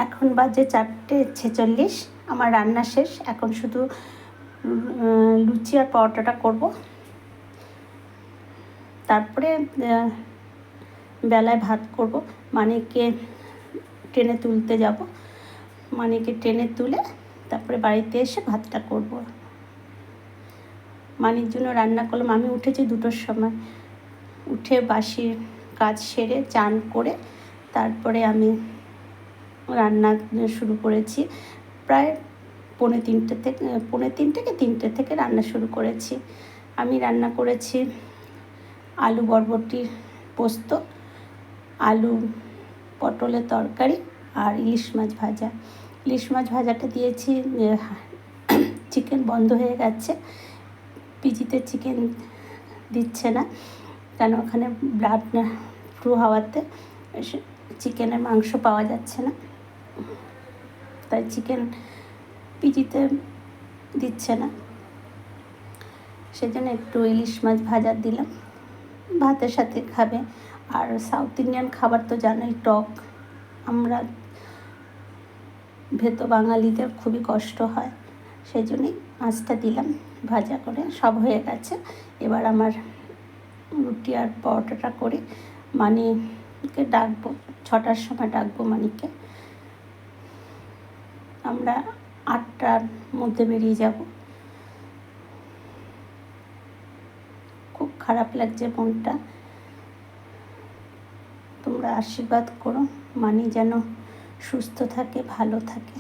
এখন বাজে 4:46। আমার রান্না শেষ। এখন শুধু লুচি আর পরোটাটা করব। তারপরে বেলায় ভাত করব। মানিককে ট্রেনে তুলতে যাব। মানিককে ট্রেনে তুলে তারপরে বাড়িতে এসে ভাতটা করব। মানির জন্য রান্না করলাম। আমি উঠেছি 2টোর সময়। উঠে বাসির কাজ সেরে চান করে তারপরে আমি রান্না শুরু করেছি। প্রায় 3:30 থেকে রান্না শুরু করেছি। আমি রান্না করেছি আলু বরবটির পোস্ত, আলু পটলের তরকারি আর ইলিশ মাছ ভাজা। ইলিশ মাছ ভাজাটা দিয়েছি, চিকেন বন্ধ হয়ে গেছে। পিজিতে চিকেন দিচ্ছে না, কেন ওখানে ব্লাড ফ্লু হওয়াতে চিকেনের মাংস পাওয়া যাচ্ছে না, তাই চিকেন পিজিতে দিচ্ছে না। সেজন্য একটু ইলিশ মাছ ভাজা দিলাম, ভাতের সাথে খাবে। আর সাউথ ইন্ডিয়ান খাবার তো জানোই, টক। আমরা ভেতো বাঙালিদের খুবই কষ্ট হয়, সেই জন্যই মাছটা দিলাম ভাজা করে। সব হয়ে গেছে। এবার আমার রুটি আর পরোটাটা করে মানিককে ডাকবো, 6টার সময় ডাকবো মানিককে। আমরা 8টার মধ্যে বেরিয়ে যাব। খুব খারাপ লাগছে মনটা। তোমরা আশীর্বাদ করো মানি যেন সুস্থ থাকে, ভালো থাকে।